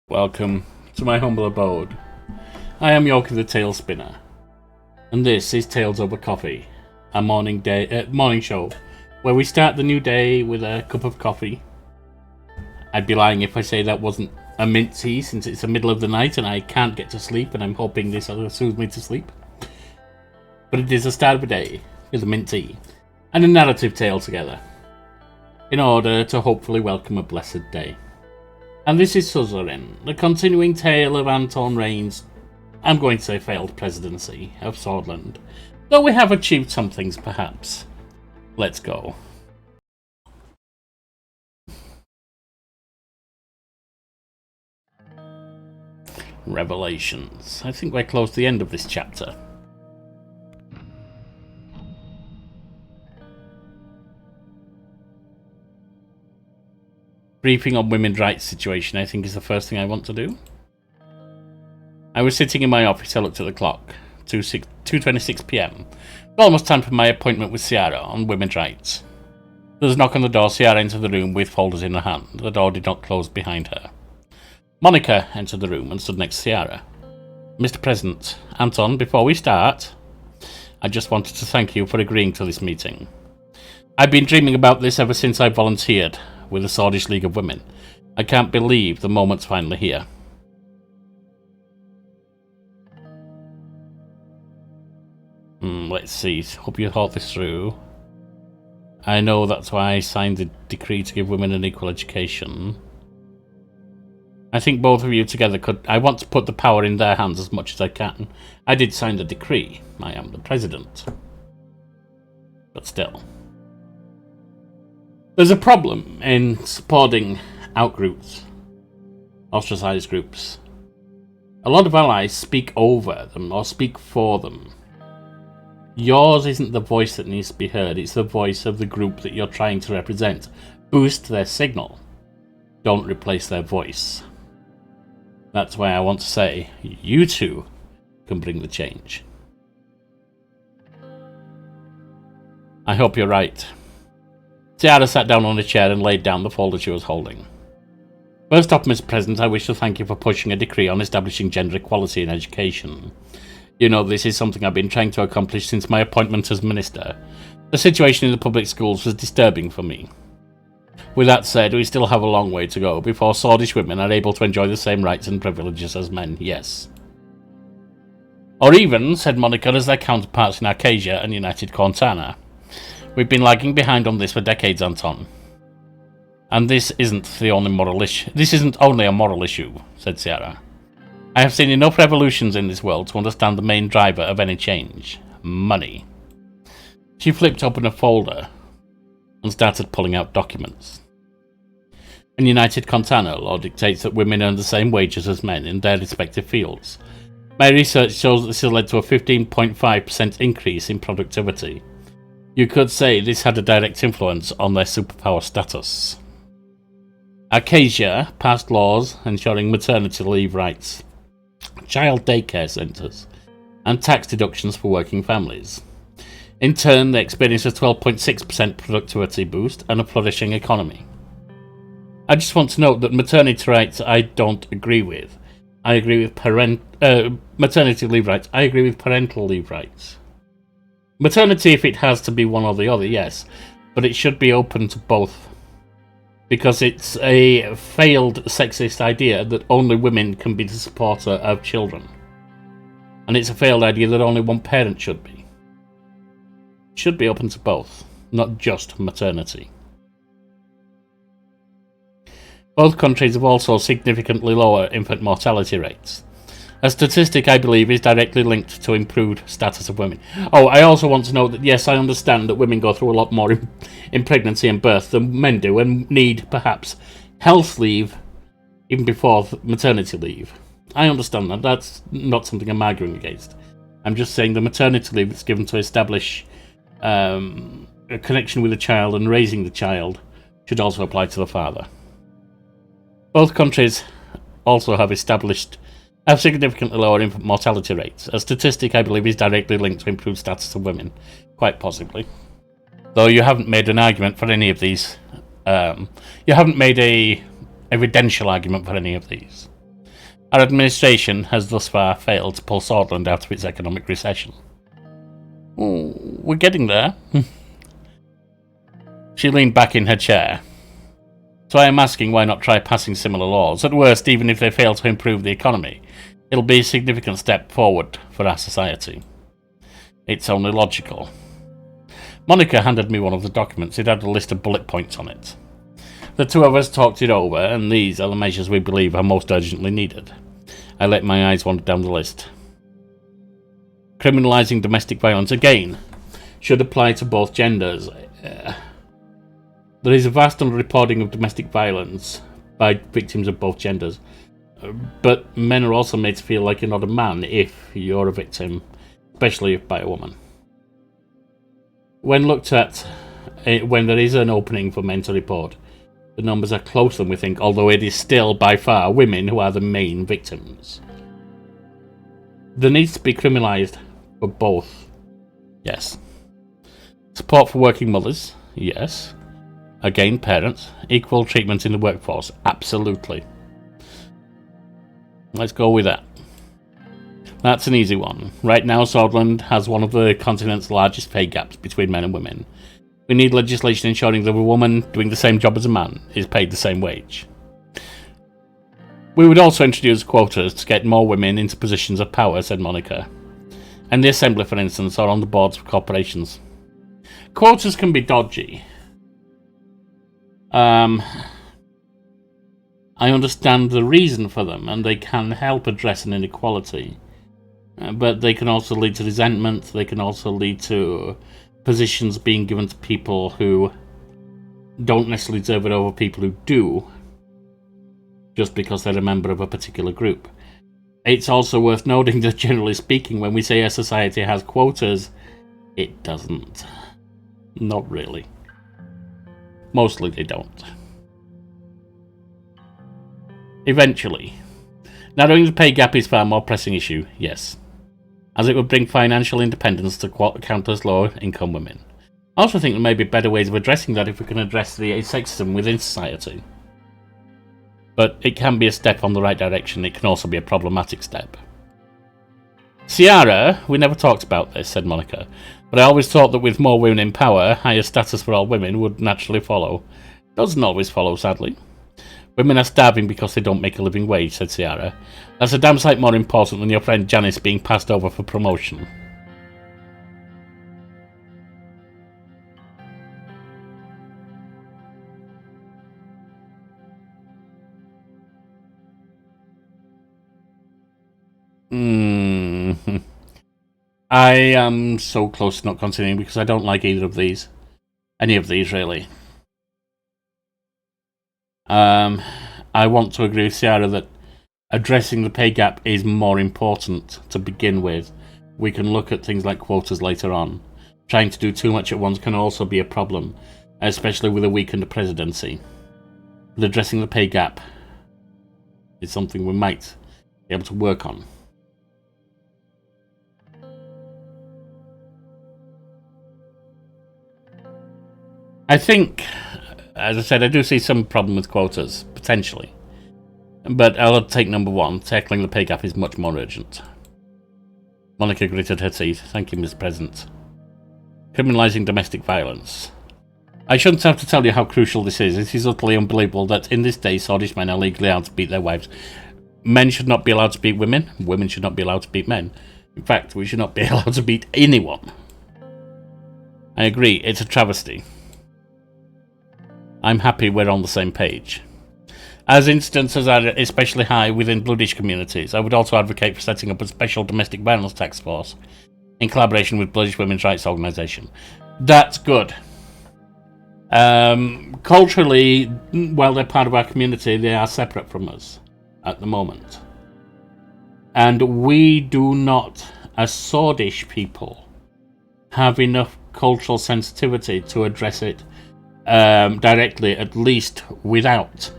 Welcome to my humble abode. I am Yorkie the Talespinner, and this is Tales Over Coffee, a morning show where we start the new day with a cup of coffee. I'd be lying if I say that wasn't a mint tea, since it's the middle of the night and I can't get to sleep, and I'm hoping this will soothe me to sleep. But it is the start of a day with a mint tea and a narrative tale together, in order to hopefully welcome a blessed day. And this is Suzerain, the continuing tale of Anton Rain's, I'm going to say, failed presidency of Sordland. Though we have achieved some things, perhaps. Let's go. Revelations. I think we're close to the end of this chapter. Briefing on women's rights situation, I think, is the first thing I want to do. I was sitting in my office. I looked at the clock. 2:26 p.m. Almost time for my appointment with Ciara on women's rights. There was a knock on the door. Ciara entered the room with folders in her hand. The door did not close behind her. Monica entered the room and stood next to Ciara. Mr. President, Anton, before we start, I just wanted to thank you for agreeing to this meeting. I've been dreaming about this ever since I volunteered with the Swordish League of Women. I can't believe the moment's finally here. Let's see. Hope you thought this through. I know that's why I signed the decree to give women an equal education. I think both of you together could... I want to put the power in their hands as much as I can. I did sign the decree. I am the president. But still. There's a problem in supporting outgroups, ostracized groups. A lot of allies speak over them or speak for them. Yours isn't the voice that needs to be heard, it's the voice of the group that you're trying to represent. Boost their signal. Don't replace their voice. That's why I want to say, you two can bring the change. I hope you're right. Ciara sat down on a chair and laid down the folder she was holding. First off, Mr. President, I wish to thank you for pushing a decree on establishing gender equality in education. You know, this is something I've been trying to accomplish since my appointment as minister. The situation in the public schools was disturbing for me. With that said, we still have a long way to go before Swordish women are able to enjoy the same rights and privileges as men, yes. Or even, said Monica, as their counterparts in Arcasia and United Cortana. We've been lagging behind on this for decades, Anton. And this isn't only a moral issue, said Ciara. I have seen enough revolutions in this world to understand the main driver of any change. Money. She flipped open a folder and started pulling out documents. In United Cortana, law dictates that women earn the same wages as men in their respective fields. My research shows that this has led to a 15.5% increase in productivity. You could say this had a direct influence on their superpower status. Arcasia passed laws ensuring maternity leave rights, child daycare centres, and tax deductions for working families. In turn, they experienced a 12.6% productivity boost and a flourishing economy. I just want to note that maternity rights I don't agree with. I agree with maternity leave rights. I agree with parental leave rights. Maternity, if it has to be one or the other, yes, but it should be open to both. Because it's a failed sexist idea that only women can be the supporter of children. And it's a failed idea that only one parent should be. It should be open to both, not just maternity. Both countries have also significantly lower infant mortality rates. A statistic I believe is directly linked to improved status of women. Oh, I also want to note that yes, I understand that women go through a lot more in pregnancy and birth than men do, and need perhaps health leave even before maternity leave. I understand that. That's not something I'm arguing against. I'm just saying the maternity leave that's given to establish a connection with the child and raising the child should also apply to the father. Both countries also have significantly lower infant mortality rates. A statistic I believe is directly linked to improved status of women, quite possibly. Though you haven't made an argument for any of these. You haven't made a evidential argument for any of these. Our administration has thus far failed to pull Sordland out of its economic recession. Oh, we're getting there. She leaned back in her chair. So I am asking why not try passing similar laws. At worst, even if they fail to improve the economy, it'll be a significant step forward for our society. It's only logical. Monica handed me one of the documents. It had a list of bullet points on it. The two of us talked it over, and these are the measures we believe are most urgently needed. I let my eyes wander down the list. Criminalising domestic violence, again, should apply to both genders. There is a vast underreporting of domestic violence by victims of both genders. But men are also made to feel like you're not a man if you're a victim, especially if by a woman. When looked at, when there is an opening for men to report, the numbers are closer than we think, although it is still by far women who are the main victims. There needs to be criminalised for both. Yes. Support for working mothers. Yes. Again, parents. Equal treatment in the workforce. Absolutely. Let's go with that. That's an easy one. Right now, Sordland has one of the continent's largest pay gaps between men and women. We need legislation ensuring that a woman doing the same job as a man is paid the same wage. We would also introduce quotas to get more women into positions of power, said Monica. And the Assembly, for instance, or on the boards of corporations. Quotas can be dodgy. I understand the reason for them, and they can help address an inequality. But they can also lead to resentment. They can also lead to positions being given to people who don't necessarily deserve it over people who do, just because they're a member of a particular group. It's also worth noting that, generally speaking, when we say a society has quotas, it doesn't. Not really. Mostly they don't. Eventually. Narrowing the pay gap is far more pressing issue, yes, as it would bring financial independence to countless lower-income women. I also think there may be better ways of addressing that if we can address the sexism within society. But it can be a step on the right direction. It can also be a problematic step. Ciara, we never talked about this, said Monica, but I always thought that with more women in power, higher status for all women would naturally follow. Doesn't always follow, sadly. Women are starving because they don't make a living wage, said Ciara. That's a damn sight more important than your friend Janice being passed over for promotion. I am so close to not continuing because I don't like either of these. Any of these, really. I want to agree with Ciara that addressing the pay gap is more important to begin with. We can look at things like quotas later on. Trying to do too much at once can also be a problem, especially with a weakened presidency. But addressing the pay gap is something we might be able to work on. I think, as I said, I do see some problem with quotas, potentially. But I'll take number one. Tackling the pay gap is much more urgent. Monica gritted her teeth. Thank you, Mr. President. Criminalising domestic violence. I shouldn't have to tell you how crucial this is. It is utterly unbelievable that in this day, Swedish men are legally allowed to beat their wives. Men should not be allowed to beat women. Women should not be allowed to beat men. In fact, we should not be allowed to beat anyone. I agree. It's a travesty. I'm happy we're on the same page. As instances are especially high within Bloodish communities, I would also advocate for setting up a special domestic violence task force in collaboration with Bloodish Women's Rights Organisation. That's good. Culturally, while they're part of our community, they are separate from us at the moment. And we do not, as Swordish people, have enough cultural sensitivity to address it directly, at least without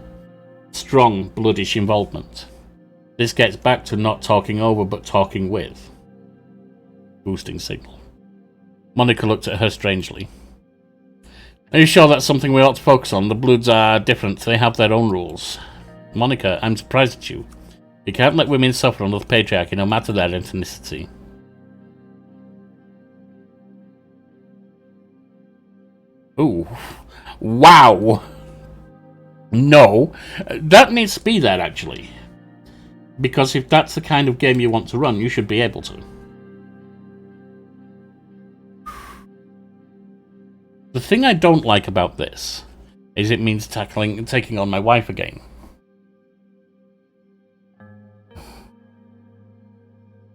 strong Bloodish involvement. This gets back to not talking over, but talking with. Boosting signal. Monica looked at her strangely. Are you sure that's something we ought to focus on? The Bloods are different. They have their own rules. Monica, I'm surprised at you. You can't let women suffer under the patriarchy, no matter their ethnicity. Ooh. Wow! No. That needs to be there, actually. Because if that's the kind of game you want to run, you should be able to. The thing I don't like about this is it means taking on my wife again.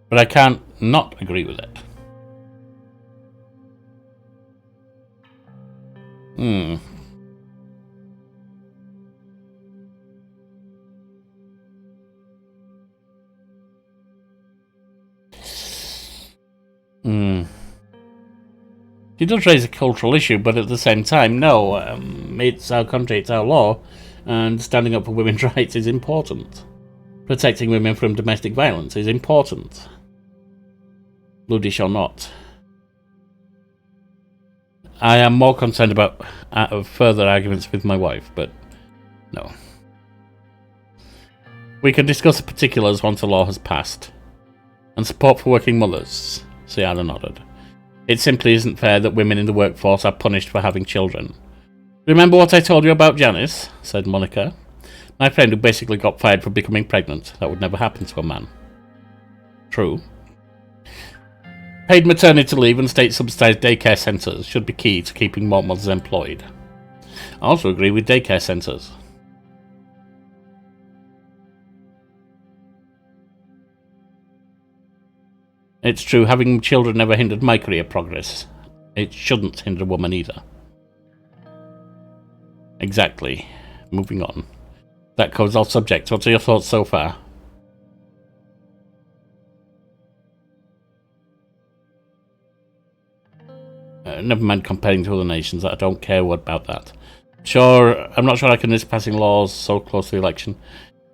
But I can't not agree with it. It does raise a cultural issue, but at the same time, no, it's our country, it's our law, and standing up for women's rights is important. Protecting women from domestic violence is important. Bloody or not. I am more concerned about further arguments with my wife, but no. We can discuss the particulars once the law has passed. And support for working mothers, Ciara nodded. It simply isn't fair that women in the workforce are punished for having children. Remember what I told you about Janice? Said Monica. My friend who basically got fired for becoming pregnant. That would never happen to a man. True. Paid maternity leave and state-subsidized daycare centres should be key to keeping more mothers employed. I also agree with daycare centres. It's true, having children never hindered my career progress. It shouldn't hinder a woman either. Exactly. Moving on. That covers all subjects. What are your thoughts so far? Never mind comparing to other nations. I don't care about that. Sure, I'm not sure I can risk passing laws so close to the election.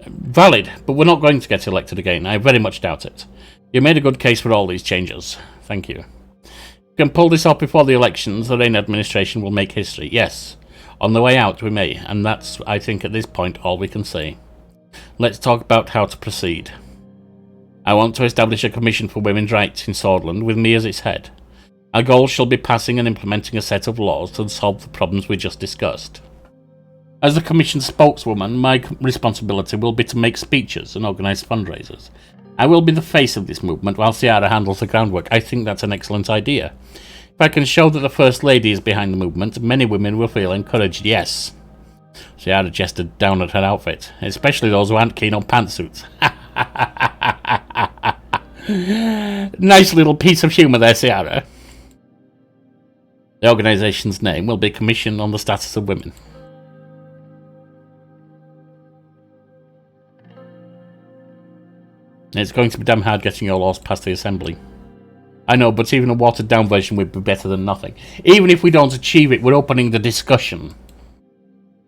Valid, but we're not going to get elected again. I very much doubt it. You made a good case for all these changes. Thank you. If we can pull this off before the elections, the Reign administration will make history. Yes. On the way out, we may, and that's, I think, at this point, all we can say. Let's talk about how to proceed. I want to establish a commission for women's rights in Sordland, with me as its head. Our goal shall be passing and implementing a set of laws to solve the problems we just discussed. As the commission's spokeswoman, my responsibility will be to make speeches and organise fundraisers. I will be the face of this movement while Ciara handles the groundwork. I think that's an excellent idea. If I can show that the First Lady is behind the movement, many women will feel encouraged. Yes. Ciara gestured down at her outfit, especially those who aren't keen on pantsuits. Nice little piece of humour there, Ciara. The organisation's name will be Commission on the Status of Women. It's going to be damn hard getting your laws past the Assembly. I know, but even a watered-down version would be better than nothing. Even if we don't achieve it, we're opening the discussion.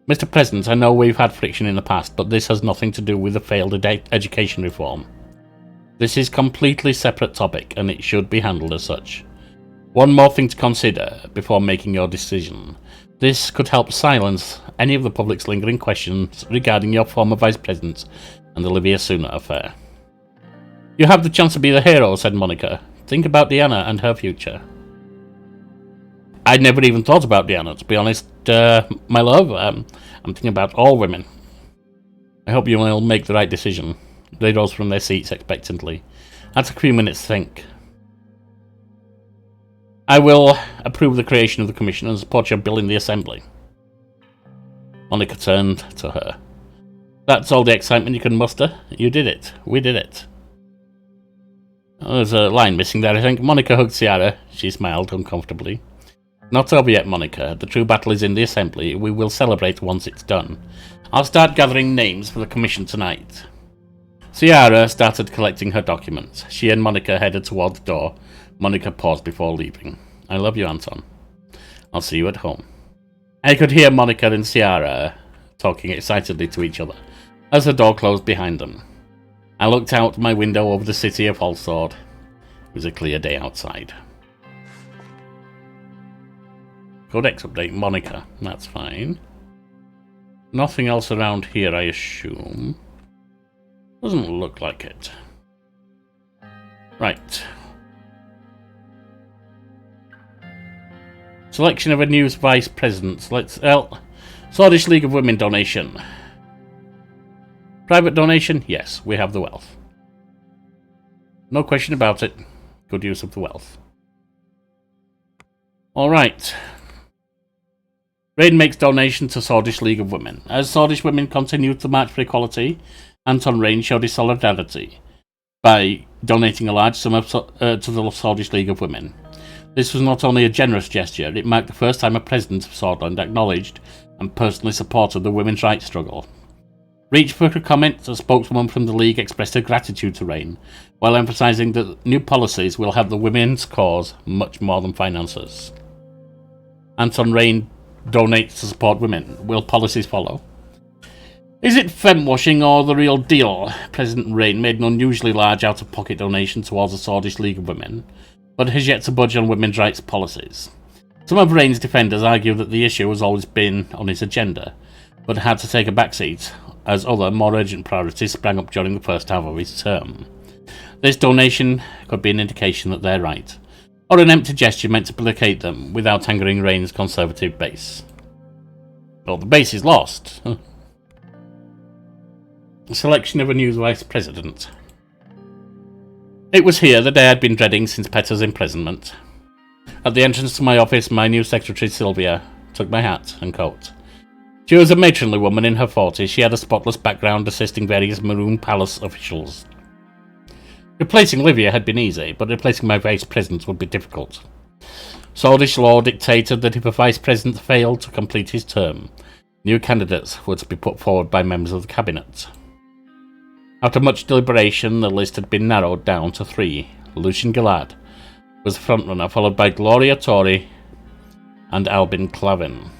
Mr. President, I know we've had friction in the past, but this has nothing to do with the failed education reform. This is a completely separate topic, and it should be handled as such. One more thing to consider before making your decision. This could help silence any of the public's lingering questions regarding your former Vice President and the Livia Suna affair. You have the chance to be the hero, said Monica. Think about Diana and her future. I'd never even thought about Diana, to be honest. My love, I'm thinking about all women. I hope you will make the right decision. They rose from their seats expectantly. I took a few minutes to think. I will approve the creation of the Commission and support your bill in the Assembly. Monica turned to her. That's all the excitement you can muster? You did it. We did it. Oh, there's a line missing there, I think. Monica hugged Ciara. She smiled uncomfortably. Not over yet, Monica. The true battle is in the Assembly. We will celebrate once it's done. I'll start gathering names for the Commission tonight. Ciara started collecting her documents. She and Monica headed toward the door. Monica paused before leaving. I love you, Anton. I'll see you at home. I could hear Monica and Ciara talking excitedly to each other as the door closed behind them. I looked out my window over the city of Holsword. It was a clear day outside. Codex update, Monica. That's fine. Nothing else around here, I assume. Doesn't look like it. Right. Selection of a new vice president. Let's... Swordish League of Women donation. Private donation? Yes, we have the wealth. No question about it. Good use of the wealth. Alright. Rain makes donation to Swordish League of Women. As Swordish women continue to march for equality, Anton Rain showed his solidarity by donating a large sum to the Swordish League of Women. This was not only a generous gesture, it marked the first time a president of Sordland acknowledged and personally supported the women's rights struggle. Reached for a comment, a spokeswoman from the League expressed her gratitude to Rain, while emphasising that new policies will help the women's cause much more than finances. Anton Rain donates to support women. Will policies follow? Is it femme-washing or the real deal? President Rain made an unusually large out-of-pocket donation towards the Swordish League of Women, but has yet to budge on women's rights policies. Some of Rain's defenders argue that the issue has always been on his agenda, but had to take a backseat as other, more urgent priorities sprang up during the first half of his term. This donation could be an indication that they're right, or an empty gesture meant to placate them without angering Rain's conservative base. Well, the base is lost. Selection of a new vice president. It was here the day I'd been dreading since Petter's imprisonment. At the entrance to my office, my new secretary Sylvia took my hat and coat. She was a matronly woman in her 40s. She had a spotless background assisting various Maroon Palace officials. Replacing Livia had been easy, but replacing my vice president would be difficult. Swordish law dictated that if a vice president failed to complete his term, new candidates were to be put forward by members of the cabinet. After much deliberation, the list had been narrowed down to 3. Lucian Gillard was the frontrunner, followed by Gloria Tori and Albin Clavin.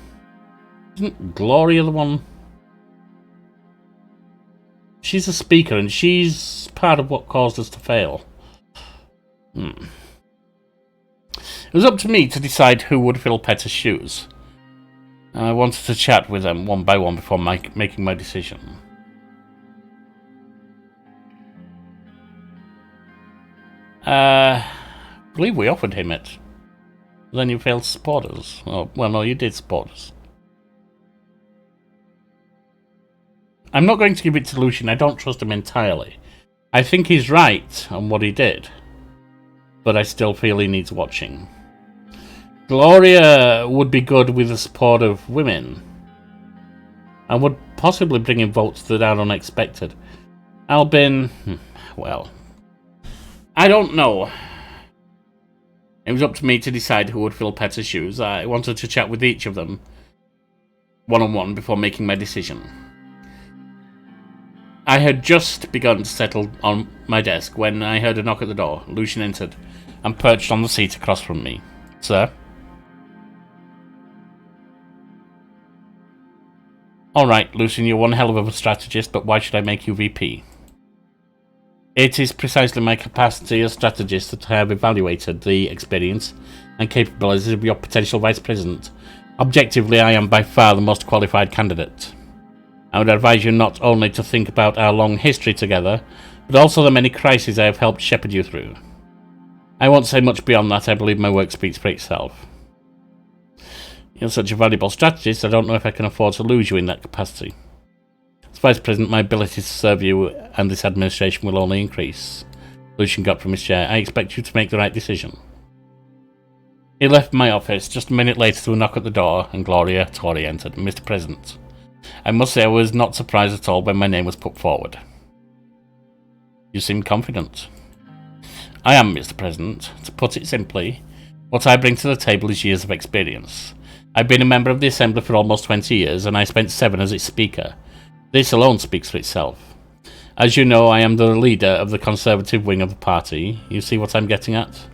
Isn't Gloria the one? She's a speaker, and she's part of what caused us to fail. It was up to me to decide who would fill Petter's shoes. I wanted to chat with them one by one before making my decision. I believe we offered him it. Then you failed to support us. Oh, well, no, you did support us. I'm not going to give it to Lucian. I don't trust him entirely. I think he's right on what he did, but I still feel he needs watching. Gloria would be good with the support of women, and would possibly bring in votes that are unexpected. Albin, well, I don't know. It was up to me to decide who would fill Petter's shoes. I wanted to chat with each of them one-on-one before making my decision. I had just begun to settle on my desk when I heard a knock at the door. Lucian entered and perched on the seat across from me. Sir? Alright, Lucian, you're one hell of a strategist, but why should I make you VP? It is precisely my capacity as strategist that I have evaluated the experience and capabilities of your potential vice president. Objectively, I am by far the most qualified candidate. I would advise you not only to think about our long history together, but also the many crises I have helped shepherd you through. I won't say much beyond that. I believe my work speaks for itself. You're such a valuable strategist, I don't know if I can afford to lose you in that capacity. As Vice President, my ability to serve you and this administration will only increase. Lucian got from his chair. I expect you to make the right decision. He left my office. Just a minute later, to a knock at the door, and Gloria Tori entered. Mr. President, I must say I was not surprised at all when my name was put forward. You seem confident. I am, Mr. President. To put it simply, what I bring to the table is years of experience. I've been a member of the Assembly for almost 20 years, and I spent 7 as its Speaker. This alone speaks for itself. As you know, I am the leader of the Conservative wing of the party. You see what I'm getting at?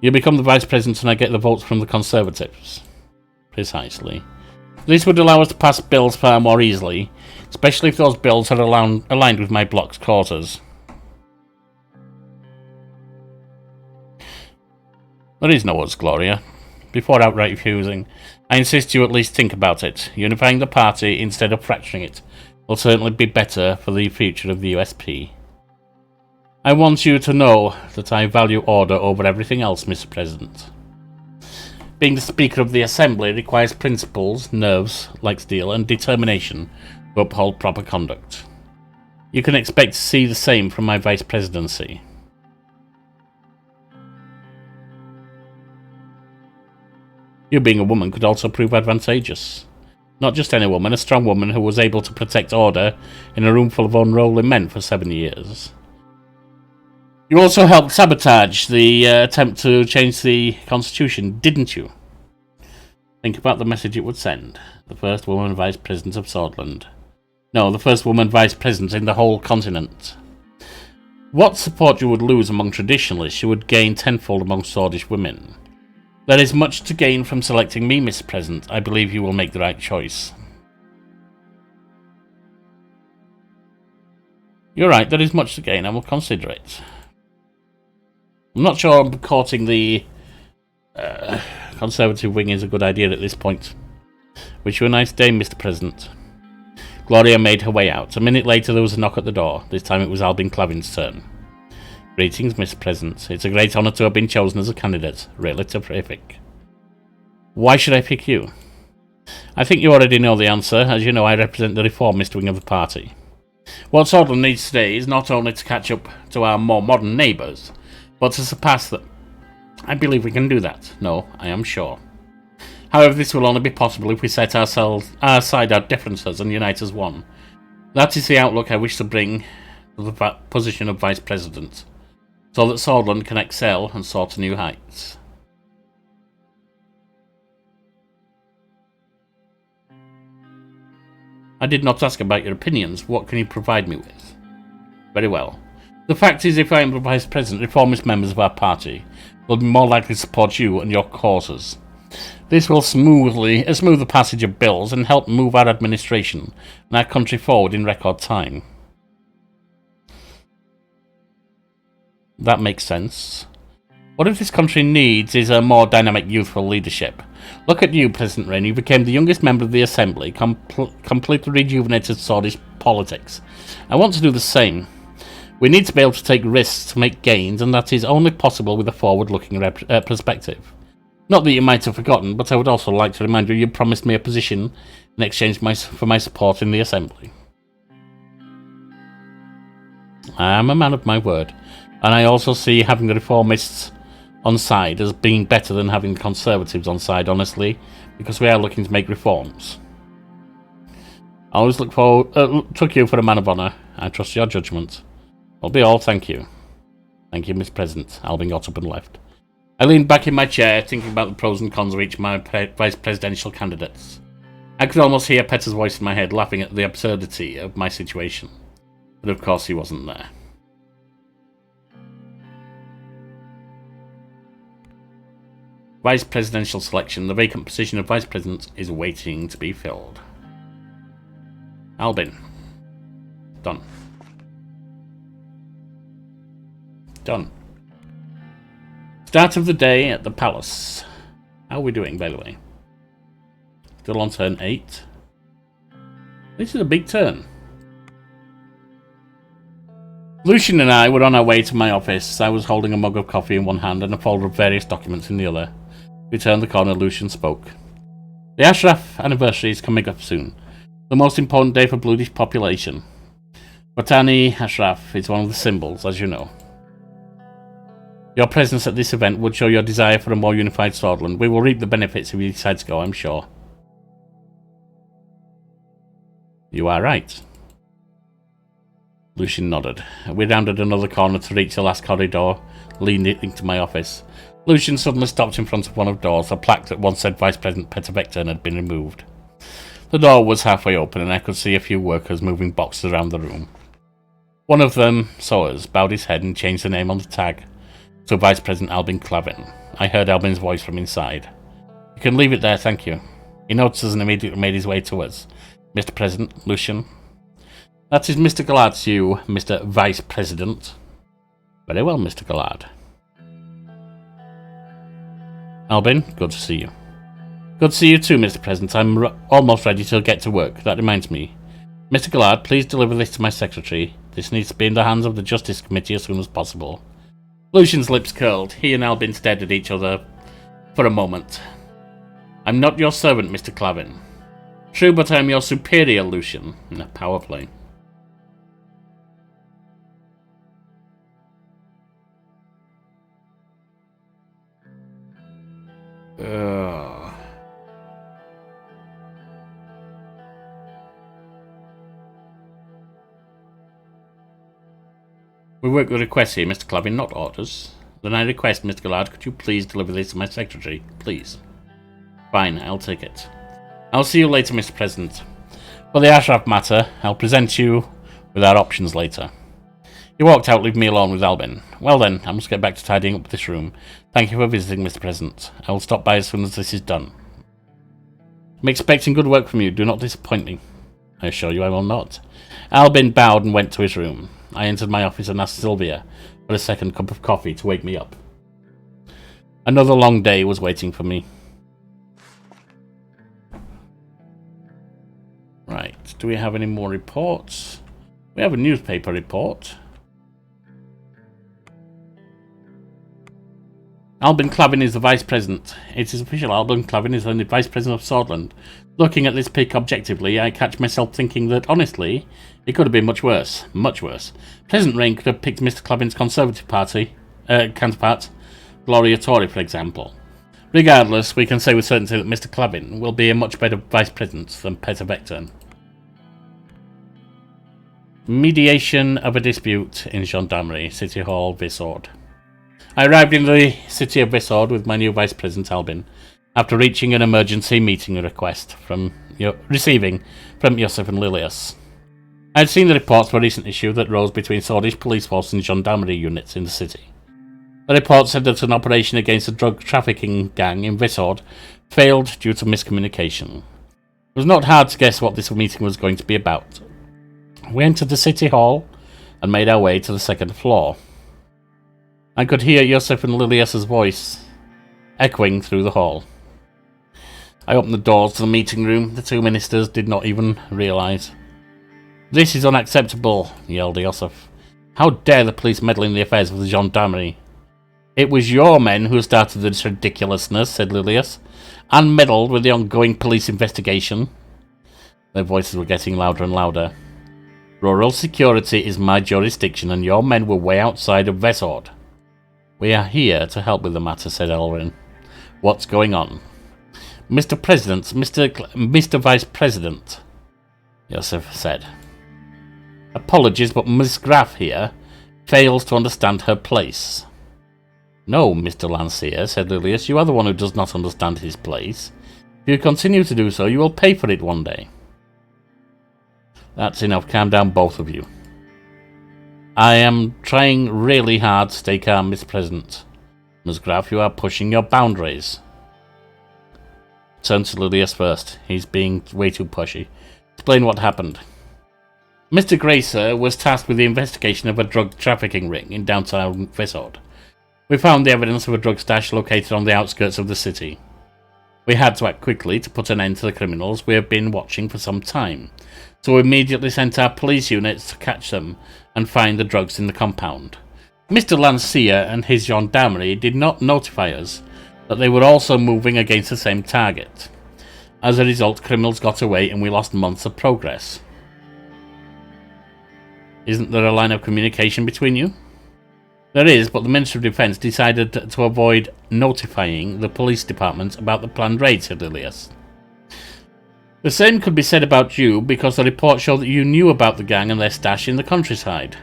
You become the Vice President and I get the votes from the Conservatives. Precisely. This would allow us to pass bills far more easily, especially if those bills are aligned with my bloc's causes. There is no us, Gloria. Before outright refusing, I insist you at least think about it, unifying the party instead of fracturing it. will certainly be better for the future of the USP. I want you to know that I value order over everything else, Mr. President. Being the Speaker of the Assembly requires principles, nerves like steel, and determination to uphold proper conduct. You can expect to see the same from my Vice Presidency. You being a woman could also prove advantageous. Not just any woman, a strong woman who was able to protect order in a room full of unruly men for 7 years. You also helped sabotage the attempt to change the Constitution, didn't you? Think about the message it would send. The first woman Vice President of Sordland. No, the first woman Vice President in the whole continent. What support you would lose among traditionalists, you would gain tenfold among Swordish women. There is much to gain from selecting me, Mr. President. I believe you will make the right choice. You're right, there is much to gain. I will consider it. I'm not sure courting the Conservative wing is a good idea at this point. Wish you a nice day, Mr. President. Gloria made her way out. A minute later there was a knock at the door. This time it was Albin Clavin's turn. Greetings, Mr. President. It's a great honour to have been chosen as a candidate. Really terrific. Why should I pick you? I think you already know the answer. As you know, I represent the reformist wing of the party. What Sordland needs today is not only to catch up to our more modern neighbours, but to surpass them. I believe we can do that. No, I am sure. However, this will only be possible if we set aside our differences and unite as one. That is the outlook I wish to bring to the position of Vice President, so that Sordland can excel and soar to new heights. I did not ask about your opinions. What can you provide me with? Very well. The fact is, if I am the Vice President, reformist members of our party will be more likely to support you and your causes. This will smooth the passage of bills and help move our administration and our country forward in record time. That makes sense. What if this country needs is a more dynamic, youthful leadership? Look at you, President Rain. You became the youngest member of the Assembly, completely rejuvenated Swordish politics. I want to do the same. We need to be able to take risks to make gains, and that is only possible with a forward-looking perspective. Not that you might have forgotten, but I would also like to remind you promised me a position in exchange for my support in the Assembly. I am a man of my word, and I also see having the reformists on side as being better than having the Conservatives on side, honestly, because we are looking to make reforms. I always took you for a man of honour. I trust your judgment. That'll be all, thank you. Thank you, Mr. President. Albin got up and left. I leaned back in my chair, thinking about the pros and cons of each of my vice presidential candidates. I could almost hear Petter's voice in my head, laughing at the absurdity of my situation. But of course he wasn't there. Vice presidential selection. The vacant position of vice president is waiting to be filled. Albin. Done. Done. Start of the day at the palace. How are we doing, by the way? Still on turn 8. This is a big turn. Lucian and I were on our way to my office. I was holding a mug of coffee in one hand and a folder of various documents in the other. We turned the corner. Lucian spoke. The Ashraf anniversary is coming up soon. The most important day for Bludish population. Botani Ashraf is one of the symbols, as you know. Your presence at this event would show your desire for a more unified Sordland. We will reap the benefits if you decide to go, I'm sure. You are right. Lucian nodded. We rounded another corner to reach the last corridor leading to my office. Lucian suddenly stopped in front of one of the doors. A plaque that once said Vice President Petter Vectorn had been removed. The door was halfway open and I could see a few workers moving boxes around the room. One of them saw us, bowed his head and changed the name on the tag to Vice President Albin Clavin. I heard Albin's voice from inside. You can leave it there, thank you. He noticed us and immediately made his way to us. Mr. President, Lucian. That is Mr. Gallard to you, Mr. Vice President. Very well, Mr. Gallard. Albin, good to see you. Good to see you too, Mr. President. I'm almost ready to get to work. That reminds me. Mr. Gallard, please deliver this to my secretary. This needs to be in the hands of the Justice Committee as soon as possible. Lucian's lips curled. He and Albin stared at each other for a moment. I'm not your servant, Mr. Clavin. True, but I am your superior, Lucian. Power play. We work with requests here, Mr. Clavin, not orders. Then I request, Mr. Gallard, could you please deliver this to my secretary? Please. Fine, I'll take it. I'll see you later, Mr. President. For the Ashraf matter, I'll present you with our options later. He walked out, leaving me alone with Albin. Well then, I must get back to tidying up this room. Thank you for visiting, Mr. President. I will stop by as soon as this is done. I'm expecting good work from you. Do not disappoint me. I assure you I will not. Albin bowed and went to his room. I entered my office and asked Sylvia for a second cup of coffee to wake me up. Another long day was waiting for me. Right, do we have any more reports? We have a newspaper report. Albin Clavin is the Vice President. It is official, Albin Clavin is the Vice President of Sordland. Looking at this pic objectively, I catch myself thinking that, honestly, it could have been much worse. Much worse. President Rain could have picked Mr. Clavin's Conservative Party counterpart, Gloria Tory, for example. Regardless, we can say with certainty that Mr. Clavin will be a much better Vice President than Peter Vector. Mediation of a dispute in Gendarmerie, City Hall, Visord. I arrived in the city of Visord with my new Vice President Albin, after reaching an emergency meeting request receiving from Josef and Lilius. I had seen the reports for a recent issue that rose between Sordish police force and gendarmerie units in the city. The report said that an operation against a drug trafficking gang in Visord failed due to miscommunication. It was not hard to guess what this meeting was going to be about. We entered the city hall and made our way to the second floor. I could hear Josef and Lilius's voice echoing through the hall. I opened the doors to the meeting room. The two ministers did not even realise. This is unacceptable, yelled Josef. How dare the police meddle in the affairs of the gendarmerie? It was your men who started this ridiculousness, said Lilius, and meddled with the ongoing police investigation. Their voices were getting louder and louder. Rural security is my jurisdiction, and your men were way outside of Vesord. We are here to help with the matter, said Elrin. What's going on? Mr. President, Mr. Vice President, Josef said. Apologies, but Miss Graf here fails to understand her place. No, Mr. Lancier, said Lilius, you are the one who does not understand his place. If you continue to do so, you will pay for it one day. That's enough. Calm down, both of you. I am trying really hard to stay calm, Mr. President. Ms. Graf, you are pushing your boundaries. Turn to Lilius first. He's being way too pushy. Explain what happened. Mr. Gracer was tasked with the investigation of a drug trafficking ring in downtown Visord. We found the evidence of a drug stash located on the outskirts of the city. We had to act quickly to put an end to the criminals we have been watching for some time, so we immediately sent our police units to catch them and find the drugs in the compound. Mr. Lancier and his gendarmerie did not notify us that they were also moving against the same target. As a result, criminals got away and we lost months of progress. Isn't there a line of communication between you? There is, but the Ministry of Defence decided to avoid notifying the police department about the planned raid, said Lilius. The same could be said about you, because the report showed that you knew about the gang and their stash in the countryside.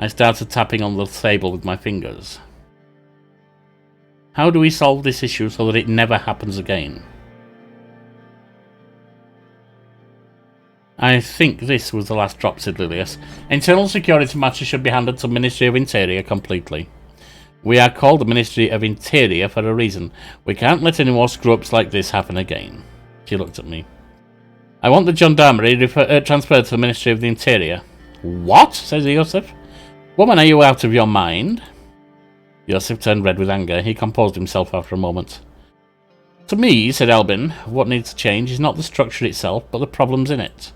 I started tapping on the table with my fingers. How do we solve this issue so that it never happens again? I think this was the last drop, said Lilius. Internal security matters should be handed to the Ministry of Interior completely. We are called the Ministry of Interior for a reason. We can't let any more screw-ups like this happen again. She looked at me. I want the gendarmerie transferred to the Ministry of the Interior. What? Says Josef. Woman, are you out of your mind? Josef turned red with anger. He composed himself after a moment. To me, said Albin, what needs to change is not the structure itself, but the problems in it.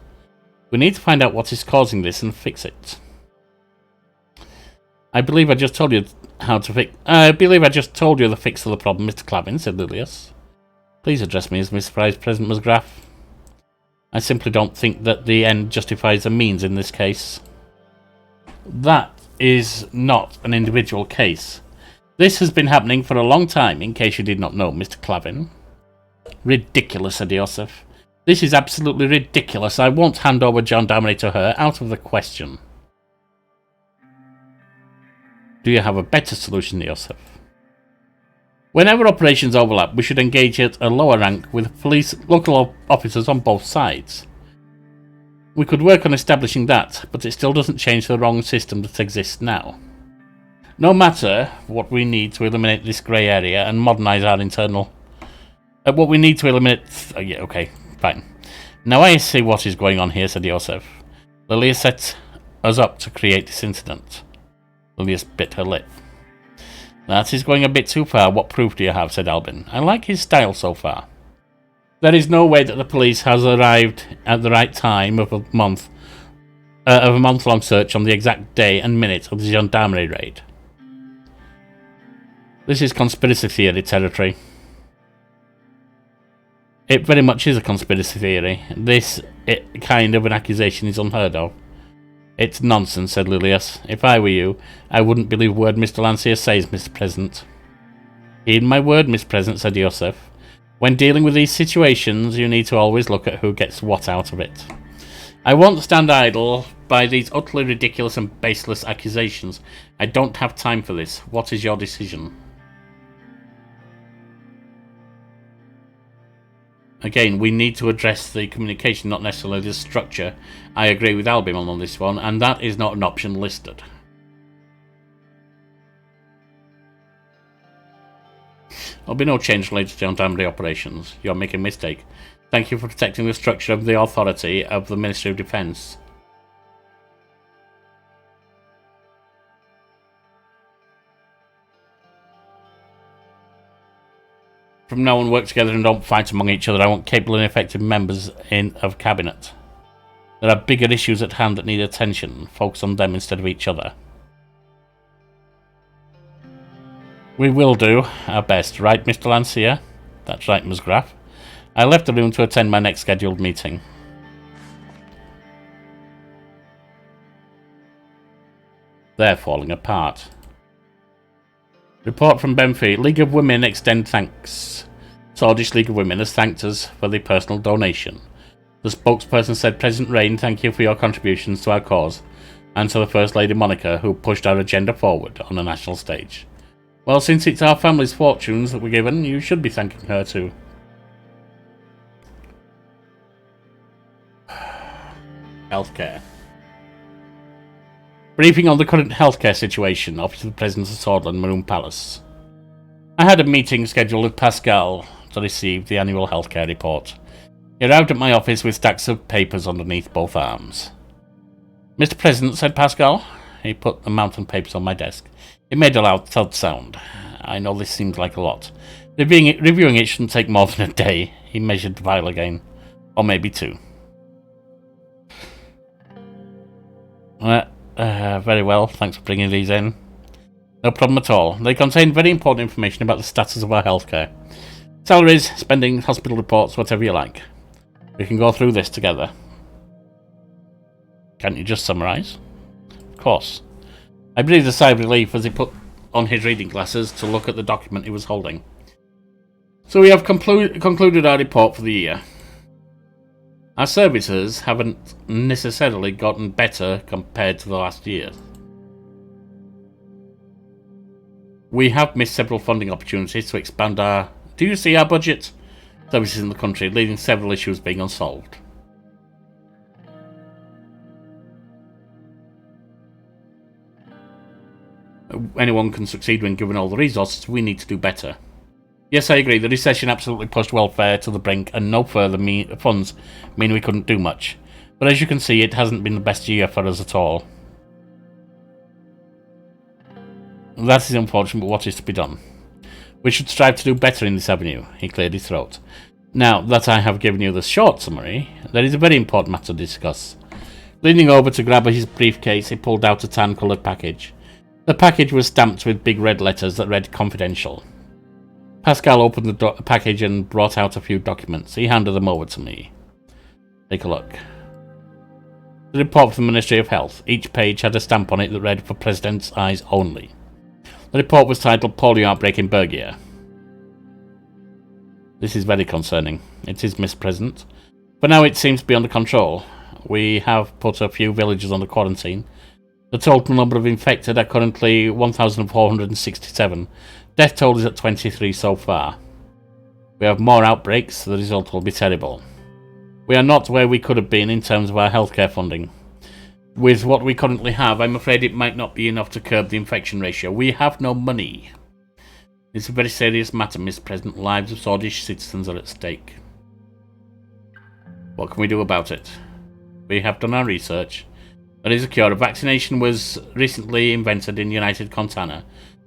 We need to find out what is causing this and fix it. I believe I just told you how to fix... I believe I just told you the fix of the problem, Mr. Clavin, said Lilius. Please address me as Mr. Vice President Musgraff. I simply don't think that the end justifies the means in this case. That is not an individual case. This has been happening for a long time, in case you did not know, Mr. Clavin. Ridiculous, said Joseph. This is absolutely ridiculous. I won't hand over gendarmerie to her. Out of the question. Do you have a better solution, Joseph? Whenever operations overlap, we should engage at a lower rank with police local officers on both sides. We could work on establishing that, but it still doesn't change the wrong system that exists now. No matter what we need to eliminate this grey area and modernise our internal... what we need to eliminate... yeah, okay, fine. Now I see what is going on here, said Joseph. Lilia set us up to create this incident. Lilia bit her lip. That is going a bit too far. What proof do you have, said Albin. I like his style so far. There is no way that the police has arrived at the right time of a month-long search on the exact day and minute of the gendarmerie raid. This is conspiracy theory territory. It very much is a conspiracy theory. This kind of an accusation is unheard of. It's nonsense, said Lilius. If I were you, I wouldn't believe a word Mr. Lancier says, Mr. President. Heed my word, Mr. President, said Joseph. When dealing with these situations, you need to always look at who gets what out of it. I won't stand idle by these utterly ridiculous and baseless accusations. I don't have time for this. What is your decision? Again, we need to address the communication, not necessarily the structure. I agree with Albin on this one, and that is not an option listed. There'll be no change related to gendarmerie operations. You're making a mistake. Thank you for protecting the structure of the authority of the Ministry of Defence. From now on, work together and don't fight among each other. I want capable and effective members of Cabinet. There are bigger issues at hand that need attention. Focus on them instead of each other. We will do our best, right, Mr. Lancier? That's right, Ms. Graff. I left the room to attend my next scheduled meeting. They're falling apart. Report from Benfey. League of Women extend thanks. Swordish League of Women has thanked us for the personal donation. The spokesperson said, President Rain, thank you for your contributions to our cause, and to the First Lady Monica, who pushed our agenda forward on the national stage. Well, since it's our family's fortunes that we're given, you should be thanking her too. Healthcare. Briefing on the current healthcare situation. Office of the President of Sordland, Maroon Palace. I had a meeting scheduled with Pascal to receive the annual healthcare report. He arrived at my office with stacks of papers underneath both arms. Mr. President, said Pascal. He put the mountain papers on my desk. It made a loud thud sound. I know this seems like a lot. Reviewing it shouldn't take more than a day. He measured the file again. Or maybe two. Very well, thanks for bringing these in. No problem at all. They contain very important information about the status of our healthcare. Salaries, spending, hospital reports, whatever you like. We can go through this together. Can't you just summarise? Of course. I breathed a sigh of relief as he put on his reading glasses to look at the document he was holding. So we have concluded our report for the year. Our services haven't necessarily gotten better compared to the last year. We have missed several funding opportunities to expand our... Do you see our budget? Services in the country, leaving several issues being unsolved. Anyone can succeed when given all the resources. We need to do better. Yes, I agree. The recession absolutely pushed welfare to the brink, and no further funds mean we couldn't do much. But as you can see, it hasn't been the best year for us at all. That is unfortunate, but what is to be done? We should strive to do better in this avenue. He cleared his throat. Now that I have given you the short summary, there is a very important matter to discuss. Leaning over to grab his briefcase, he pulled out a tan-coloured package. The package was stamped with big red letters that read confidential. Pascal opened the package and brought out a few documents. He handed them over to me. Take a look. The report from the Ministry of Health. Each page had a stamp on it that read, "For President's eyes only." The report was titled "Polio Outbreak in Bergia." This is very concerning. It is, Mr. President. For now it seems to be under control. We have put a few villages under quarantine. The total number of infected are currently 1,467. Death toll is at 23 so far. We have more outbreaks, the result will be terrible. We are not where we could have been in terms of our healthcare funding. With what we currently have, I'm afraid it might not be enough to curb the infection ratio. We have no money. It's a very serious matter, Mr. President. Lives of Swordish citizens are at stake. What can we do about it? We have done our research. There is a cure. A vaccination was recently invented in United Contana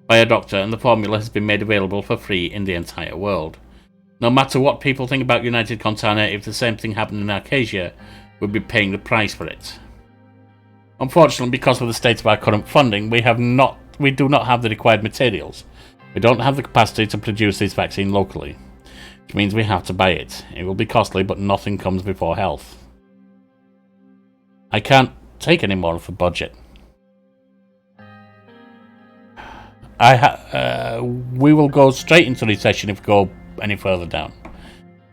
by a doctor, and the formula has been made available for free in the entire world. No matter what people think about United Contana, if the same thing happened in Arcasia, we'd be paying the price for it. Unfortunately, because of the state of our current funding, we do not have the required materials. We don't have the capacity to produce this vaccine locally, which means we have to buy it. It will be costly, but nothing comes before health. I can't take any more of the budget. We will go straight into recession if we go any further down.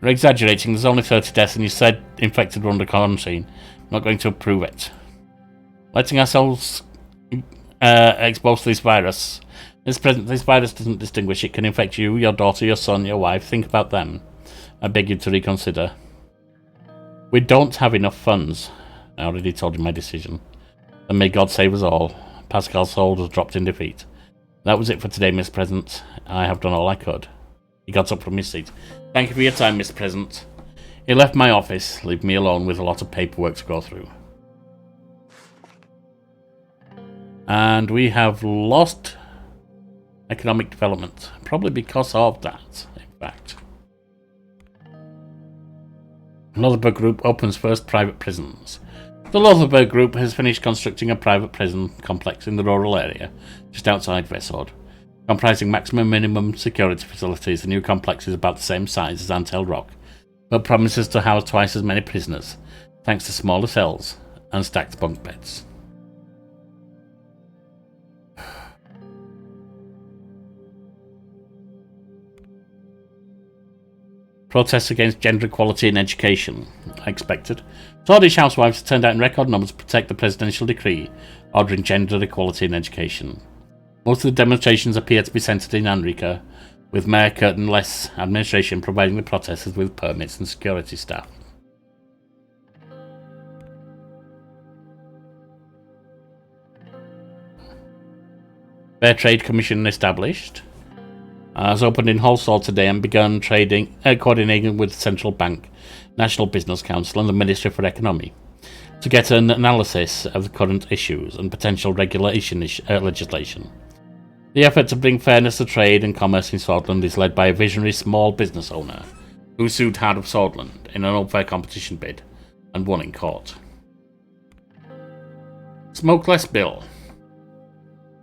You're exaggerating. There's only 30 deaths, and you said infected were under quarantine. I'm not going to approve it. Letting ourselves exposed to this virus. Mr. President, this virus doesn't distinguish. It can infect you, your daughter, your son, your wife. Think about them. I beg you to reconsider. We don't have enough funds. I already told you my decision. And may God save us all. Pascal's soul was dropped in defeat. That was it for today, Mr. President. I have done all I could. He got up from his seat. Thank you for your time, Mr. President. He left my office, leaving me alone with a lot of paperwork to go through. And we have lost economic development. Probably because of that, in fact. Lothar Group opens first private prisons. The Lothar Group has finished constructing a private prison complex in the rural area, just outside Vesord. Comprising maximum and minimum security facilities, the new complex is about the same size as Antel Rock, but promises to house twice as many prisoners, thanks to smaller cells and stacked bunk beds. Protests against gender equality in education. I expected. Swordish housewives turned out in record numbers to protect the presidential decree ordering gender equality in education. Most of the demonstrations appear to be centred in Anrika, with Mayor Curtin-less administration providing the protesters with permits and security staff. Fair Trade Commission established. Has opened in Halsall today and begun coordinating with the Central Bank, National Business Council and the Ministry for Economy to get an analysis of the current issues and potential legislation. The effort to bring fairness to trade and commerce in Sordland is led by a visionary small business owner who sued Hard of Sordland in an unfair competition bid and won in court. Smokeless Bill.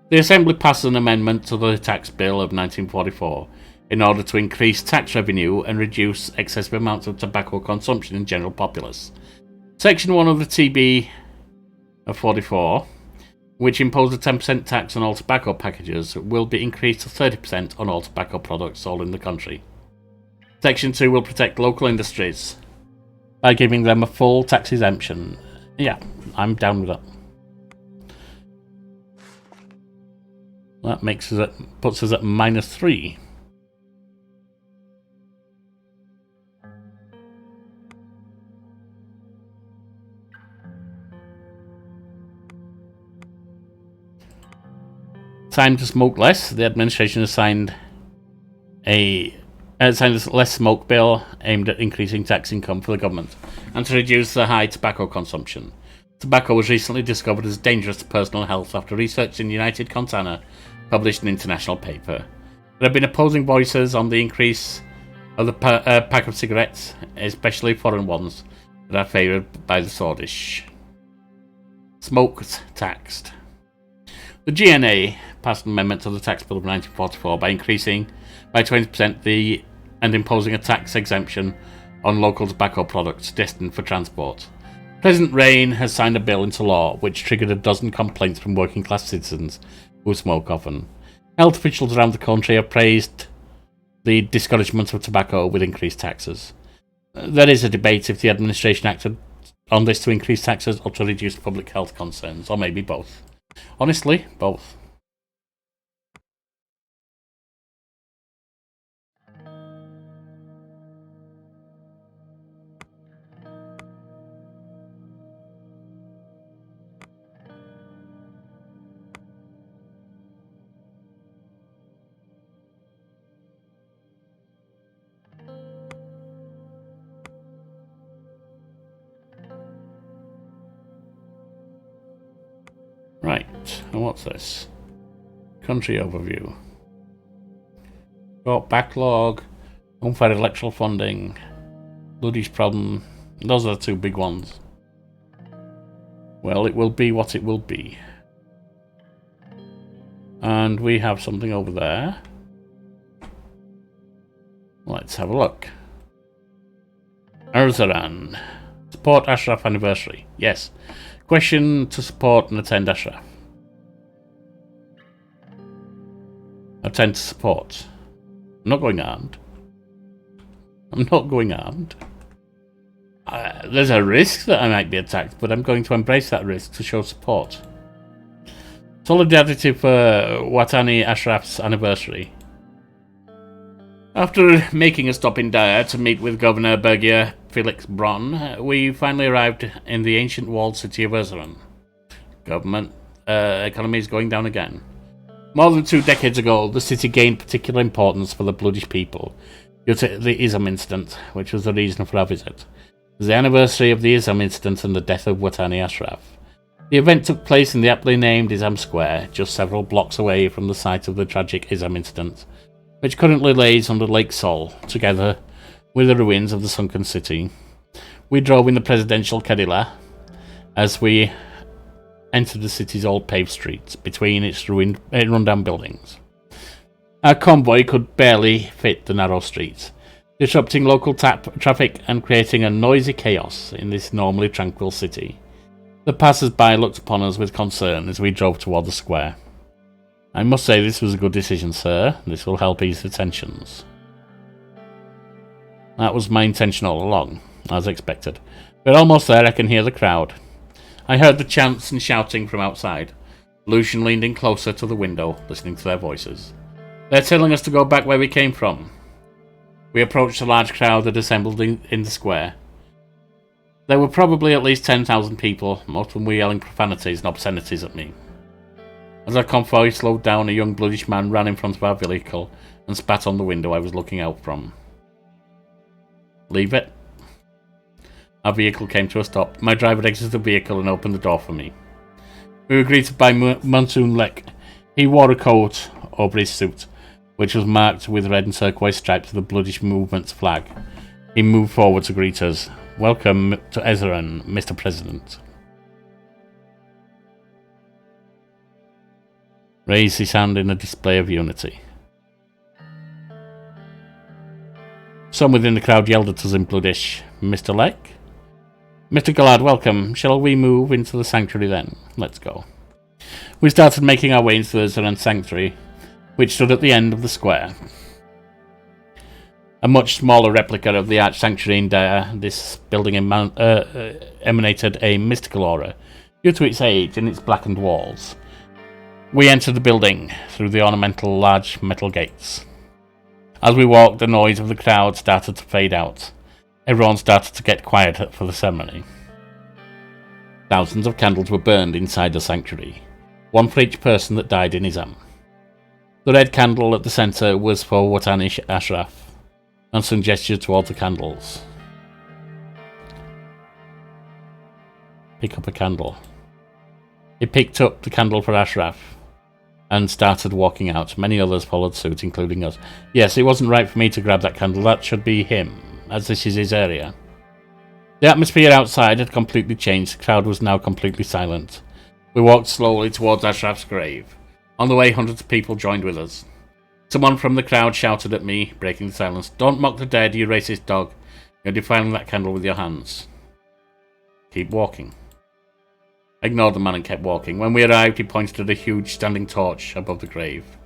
The Assembly passed an amendment to the tax bill of 1944 in order to increase tax revenue and reduce excessive amounts of tobacco consumption in general populace. Section 1 of the TB of 44, which imposed a 10% tax on all tobacco packages, will be increased to 30% on all tobacco products sold in the country. Section 2 will protect local industries by giving them a full tax exemption. Yeah, I'm down with that. That puts us at -3. Time to smoke less. The administration has signed a less smoke bill aimed at increasing tax income for the government and to reduce the high tobacco consumption. Tobacco was recently discovered as dangerous to personal health after research in United Contana published an international paper. There have been opposing voices on the increase of the pack of cigarettes, especially foreign ones that are favoured by the Swordish. Smokes taxed. The GNA passed an amendment to the tax bill of 1944 by increasing by 20% and imposing a tax exemption on local tobacco products destined for transport. President Rain has signed a bill into law which triggered a dozen complaints from working class citizens who smoke often. Health officials around the country have praised the discouragement of tobacco with increased taxes. There is a debate if the administration acted on this to increase taxes or to reduce public health concerns, or maybe both. Honestly, both. Right, and what's this? Country overview. Got backlog, unfair electoral funding, bloodish problem. Those are the two big ones. Well, it will be what it will be. And we have something over there. Let's have a look. Suzerain. Support Ashraf anniversary. Yes. Question to support and attend Ashraf. Attend to support. I'm not going armed. I'm not going armed. There's a risk that I might be attacked, but I'm going to embrace that risk to show support. Solidarity for Watani Ashraf's anniversary. After making a stop in Daya to meet with Governor Bergier Felix Bron, we finally arrived in the ancient walled city of Suzerain. Government economy is going down again. More than 2 decades ago, the city gained particular importance for the bloodish people due to the Isam incident, which was the reason for our visit. It was the anniversary of the Isam incident and the death of Watani Ashraf. The event took place in the aptly named Isam Square, just several blocks away from the site of the tragic Isam incident, which currently lays under Lake Sol, together with the ruins of the sunken city. We drove in the presidential Cadillac as we entered the city's old paved streets, between its rundown buildings. Our convoy could barely fit the narrow streets, disrupting local traffic and creating a noisy chaos in this normally tranquil city. The passers-by looked upon us with concern as we drove toward the square. I must say this was a good decision, sir. This will help ease the tensions. That was my intention all along, as expected. We're almost there. I can hear the crowd. I heard the chants and shouting from outside. Lucian leaned in closer to the window, listening to their voices. They're telling us to go back where we came from. We approached a large crowd that assembled in the square. There were probably at least 10,000 people, most of them were yelling profanities and obscenities at me. As our convoy slowed down, a young bloodish man ran in front of our vehicle and spat on the window I was looking out from. Leave it. Our vehicle came to a stop. My driver exited the vehicle and opened the door for me. We were greeted by Monsoon Lek. He wore a coat over his suit, which was marked with red and turquoise stripes of the bloodish movement's flag. He moved forward to greet us. Welcome to Suzerain, Mr. President. Raised his hand in a display of unity. Some within the crowd yelled at us in bloodish. Mr. Lek? Mr. Gallard, welcome. Shall we move into the sanctuary then? Let's go. We started making our way into the Suzerain sanctuary, which stood at the end of the square. A much smaller replica of the arch sanctuary in Daya, this building emanated a mystical aura due to its age and its blackened walls. We entered the building through the ornamental large metal gates. As we walked, the noise of the crowd started to fade out. Everyone started to get quiet for the ceremony. Thousands of candles were burned inside the sanctuary, one for each person that died in Isam. The red candle at the centre was for Watani Ashraf, and some gesture towards the candles. Pick up a candle. He picked up the candle for Ashraf and started walking out. Many others followed suit, including us. Yes, it wasn't right for me to grab that candle. That should be him, as this is his area. The atmosphere outside had completely changed. The crowd was now completely silent. We walked slowly towards Ashraf's grave. On the way, hundreds of people joined with us. Someone from the crowd shouted at me, breaking the silence. "Don't mock the dead, you racist dog. You're defiling that candle with your hands." Keep walking. I ignored the man and kept walking. When we arrived, he pointed at a huge standing torch above the grave.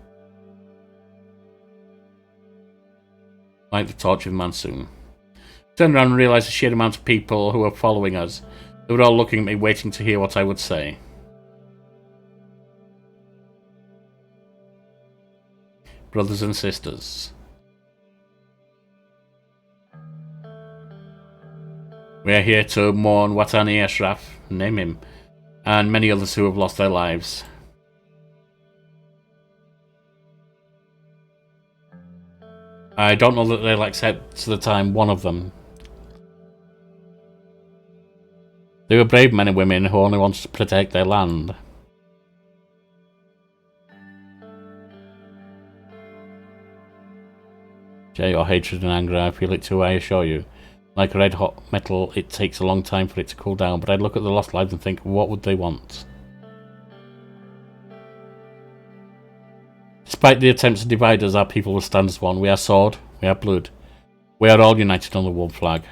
Like the torch of Monsoon. I turned around and realised the sheer amount of people who were following us. They were all looking at me, waiting to hear what I would say. Brothers and sisters. We are here to mourn Watani Ashraf, name him, and many others who have lost their lives. I don't know that they'll accept the time one of them. They were brave men and women who only wanted to protect their land. Share your hatred and anger, I feel it too, I assure you. Like red hot metal, it takes a long time for it to cool down, but I look at the lost lives and think, what would they want? Despite the attempts to divide us, our people will stand as one. We are sword, we are blood. We are all united under one flag.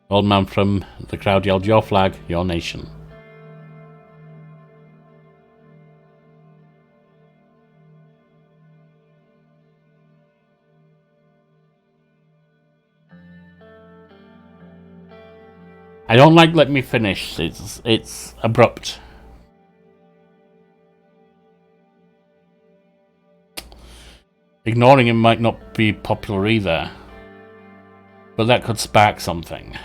Old man from the crowd yelled, "Your flag, your nation." I don't like "let me finish." It's abrupt. Ignoring him might not be popular either, but that could spark something.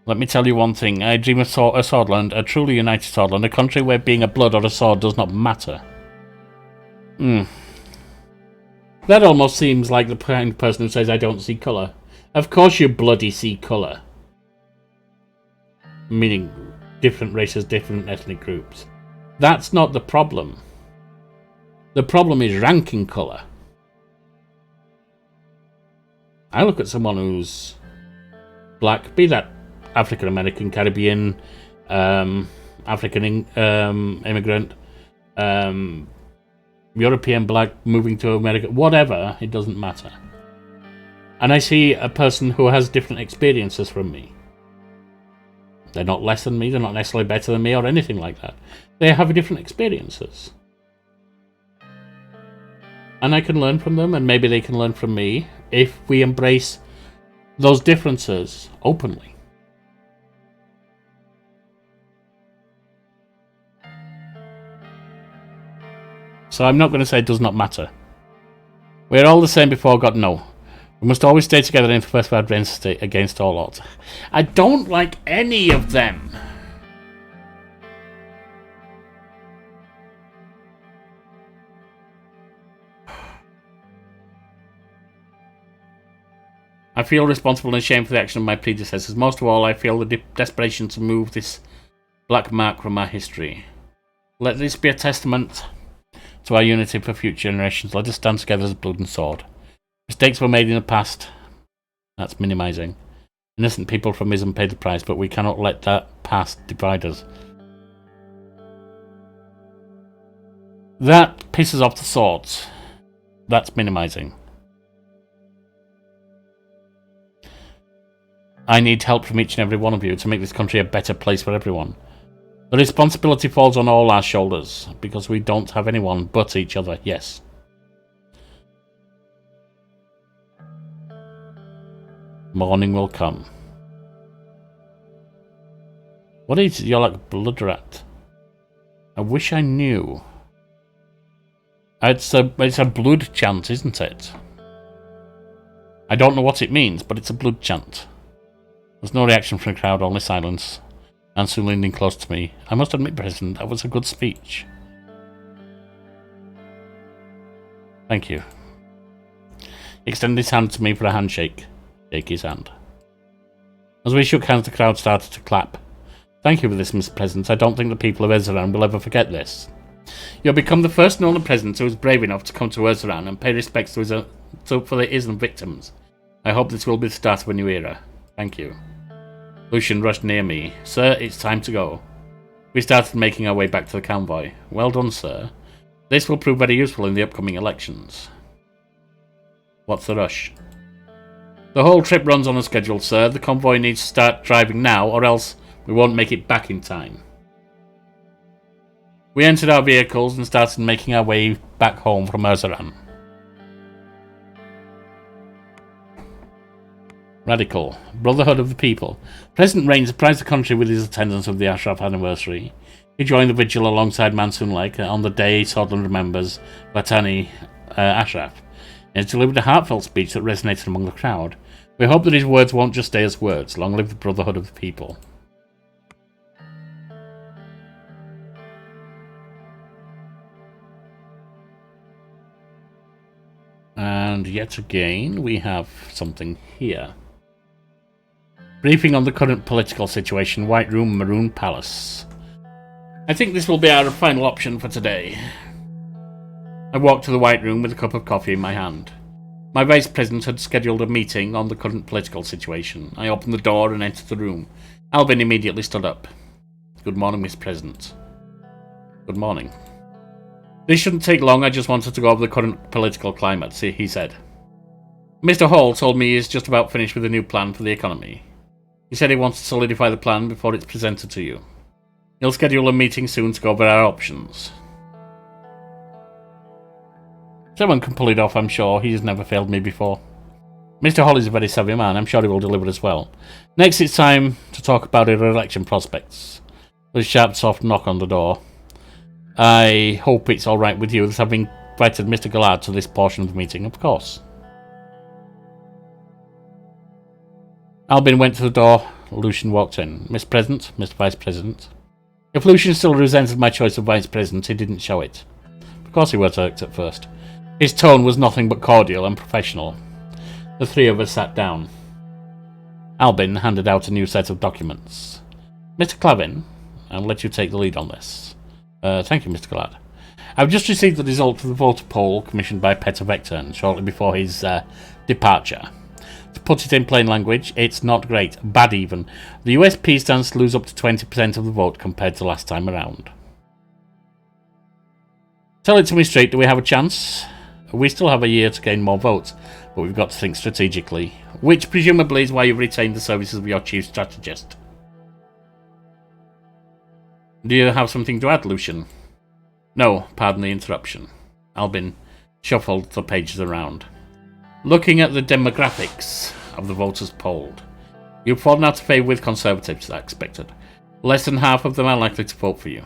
Let me tell you one thing. I dream of a Sordland, a truly united Sordland, a country where being a blood or a sword does not matter. That almost seems like the kind of person who says, "I don't see colour." Of course you bloody see colour. Meaning different races, different ethnic groups. That's not the problem. The problem is ranking colour. I look at someone who's black, be that African American, Caribbean, African immigrant, European black moving to America, whatever, it doesn't matter. And I see a person who has different experiences from me. They're not less than me, they're not necessarily better than me or anything like that. They have different experiences. And I can learn from them, and maybe they can learn from me, if we embrace those differences openly. So I'm not going to say it does not matter. We're all the same before God, no. We must always stay together in the first of adversity against all odds. I don't like any of them. I feel responsible and ashamed for the action of my predecessors. Most of all, I feel the desperation to move this black mark from our history. Let this be a testament to our unity for future generations. Let us stand together as blood and sword. Mistakes were made in the past. That's minimising. Innocent people from ism paid the price, but we cannot let that past divide us. That pisses off the swords. That's minimising. I need help from each and every one of you to make this country a better place for everyone. The responsibility falls on all our shoulders, because we don't have anyone but each other, yes. Morning will come. What is it? You're like blood rat. I wish I knew. It's a blood chant, isn't it? I don't know what it means, but it's a blood chant. There's no reaction from the crowd, only silence. Ansu leaning close to me. I must admit, President, that was a good speech. Thank you. He extended his hand to me for a handshake. Shake his hand. As we shook hands, the crowd started to clap. Thank you for this, Mr. President. I don't think the people of Suzerain will ever forget this. You have become the first known president who was brave enough to come to Suzerain and pay respects to for the Islam victims. I hope this will be the start of a new era. Thank you. Lucian rushed near me. Sir, it's time to go. We started making our way back to the convoy. Well done, sir. This will prove very useful in the upcoming elections. What's the rush? The whole trip runs on a schedule, sir. The convoy needs to start driving now, or else we won't make it back in time. We entered our vehicles and started making our way back home from Suzerain. Radical. Brotherhood of the People. President Rain surprised the country with his attendance of the Ashraf anniversary. He joined the vigil alongside Mansoon Lake on the day Sordland remembers Vatani Ashraf. He has delivered a heartfelt speech that resonated among the crowd. We hope that his words won't just stay as words. Long live the Brotherhood of the People. And yet again, we have something here. Briefing on the current political situation. White Room, Maroon Palace. I think this will be our final option for today. I walked to the White Room with a cup of coffee in my hand. My Vice President had scheduled a meeting on the current political situation. I opened the door and entered the room. Albin immediately stood up. Good morning, Mr. President. Good morning. This shouldn't take long, I just wanted to go over the current political climate, he said. Mr. Hall told me he is just about finished with a new plan for the economy. He said he wants to solidify the plan before it's presented to you. He'll schedule a meeting soon to go over our options. Someone can pull it off, I'm sure. He has never failed me before. Mr. Hall is a very savvy man. I'm sure he will deliver as well. Next, it's time to talk about our election prospects. There's a sharp, soft knock on the door. I hope it's all right with you that I've invited Mr. Gallard to this portion of the meeting, of course. Albin went to the door. Lucian walked in. Mr. President, Mr. Vice President. If Lucian still resented my choice of Vice President, he didn't show it. Of course he was irked at first. His tone was nothing but cordial and professional. The three of us sat down. Albin handed out a new set of documents. Mr. Clavin, I'll let you take the lead on this. Thank you, Mr. Gallard. I've just received the result of the voter poll commissioned by Peter Vectorn shortly before his departure. To put it in plain language, it's not great, bad even. The USP stands to lose up to 20% of the vote compared to last time around. Tell it to me straight, do we have a chance? We still have a year to gain more votes, but we've got to think strategically, which presumably is why you've retained the services of your chief strategist. Do you have something to add, Lucian? No, pardon the interruption. Albin shuffled the pages around. Looking at the demographics of the voters polled, you've fallen out of favour with Conservatives, I expected. Less than half of them are likely to vote for you.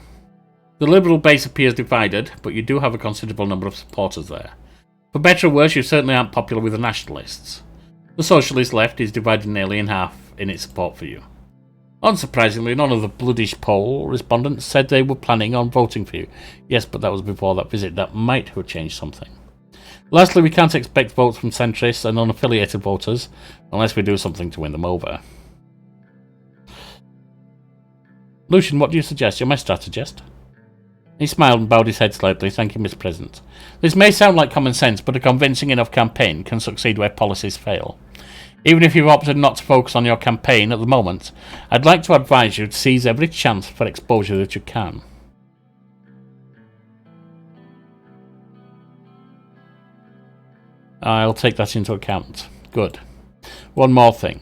The Liberal base appears divided, but you do have a considerable number of supporters there. For better or worse, you certainly aren't popular with the Nationalists. The Socialist left is divided nearly in half in its support for you. Unsurprisingly, none of the bloodish poll respondents said they were planning on voting for you. Yes, but that was before that visit. That might have changed something. Lastly, we can't expect votes from centrists and unaffiliated voters unless we do something to win them over. Lucian, what do you suggest? You're my strategist. He smiled and bowed his head slightly. Thank you, Mr. President. This may sound like common sense, but a convincing enough campaign can succeed where policies fail. Even if you've opted not to focus on your campaign at the moment, I'd like to advise you to seize every chance for exposure that you can. I'll take that into account. Good. One more thing.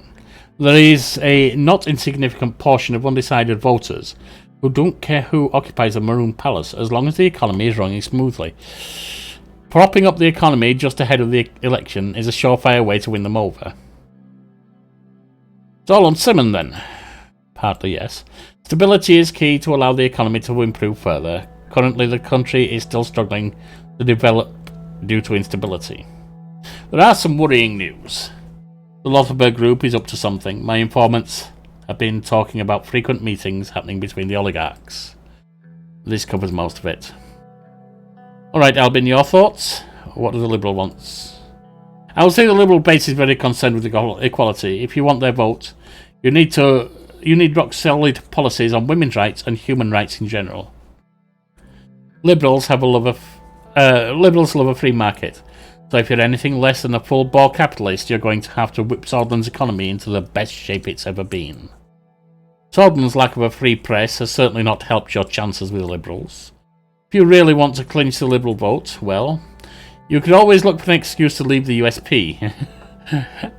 There is a not insignificant portion of undecided voters who don't care who occupies the Maroon Palace as long as the economy is running smoothly. Propping up the economy just ahead of the election is a surefire way to win them over. It's all on Simon then. Partly yes. Stability is key to allow the economy to improve further. Currently the country is still struggling to develop due to instability. There are some worrying news. The Lothenberg Group is up to something. My informants have been talking about frequent meetings happening between the oligarchs. This covers most of it. Alright, Albin, your thoughts? What do the Liberal wants? I would say the Liberal base is very concerned with equality. If you want their vote, you need rock solid policies on women's rights and human rights in general. Liberals love a free market. So if you're anything less than a full-bore capitalist, you're going to have to whip Sordland's economy into the best shape it's ever been. Sordland's lack of a free press has certainly not helped your chances with Liberals. If you really want to clinch the Liberal vote, well, you could always look for an excuse to leave the USP.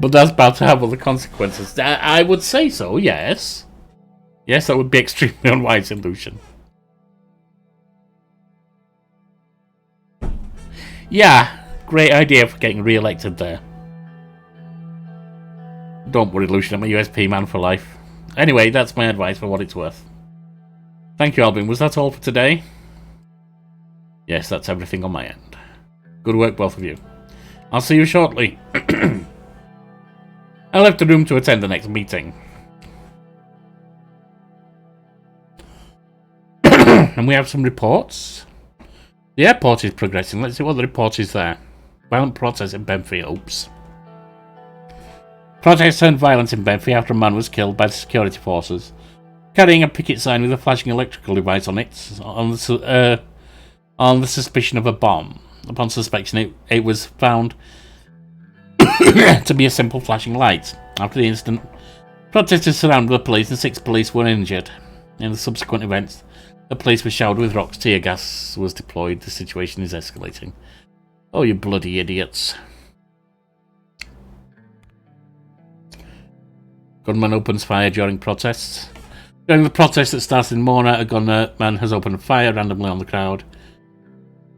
But that's bound to have other consequences. I would say so, yes. Yes, that would be extremely unwise illusion. Yeah, great idea for getting re-elected there. Don't worry, Lucian, I'm a USP man for life. Anyway, that's my advice for what it's worth. Thank you, Alvin. Was that all for today? Yes, that's everything on my end. Good work, both of you. I'll see you shortly. I left the room to attend the next meeting. And we have some reports. The airport is progressing. Let's see what the report is there. Violent protest in Benfey. Oops. Protests turned violent in Benfey after a man was killed by the security forces, carrying a picket sign with a flashing electrical device on it, on the suspicion of a bomb. Upon suspicion, it was found to be a simple flashing light. After the incident, protesters surrounded the police and 6 police were injured. In the subsequent events, the police were showered with rocks, tear gas was deployed. The situation is escalating. Oh, you bloody idiots. Gunman opens fire during protests. During the protest that started in Mona, a gunman has opened fire randomly on the crowd.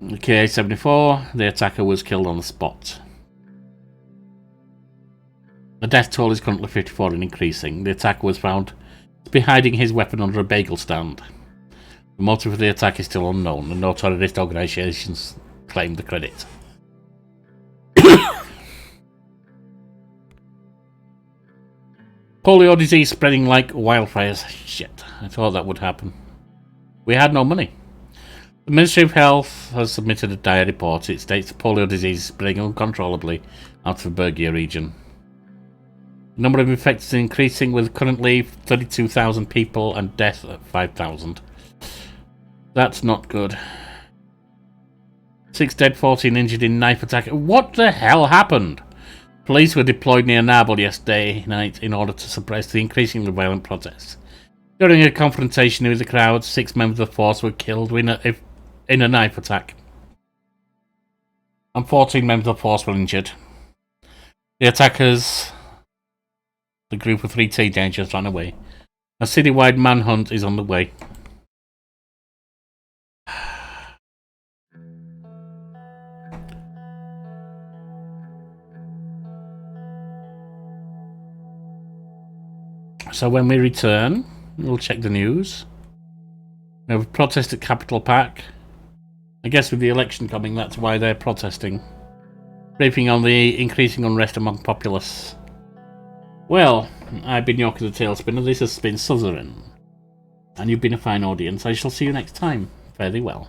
The KA-74, the attacker was killed on the spot. The death toll is currently 54 and increasing. The attacker was found to be hiding his weapon under a bagel stand. The motive of the attack is still unknown, and no terrorist organisations claim the credit. Polio disease spreading like wildfires. Shit, I thought that would happen. We had no money. The Ministry of Health has submitted a dire report. It states polio disease is spreading uncontrollably out of the Bergia region. The number of infected is increasing, with currently 32,000 people and death at 5,000. That's not good. 6 dead, 14 injured in knife attack. What the hell happened? Police were deployed near Narbel yesterday night in order to suppress the increasingly violent protests. During a confrontation with the crowd, 6 members of the force were killed in a knife attack, and 14 members of the force were injured. The attackers, the group of 3 teenagers, ran away. A citywide manhunt is on the way. So when we return, we'll check the news. We have a protest at Capital Park. I guess with the election coming, that's why they're protesting. Briefing on the increasing unrest among populace. Well, I've been Yorkie the Talespinner. This has been Suzerain. And you've been a fine audience. I shall see you next time. Fare thee well.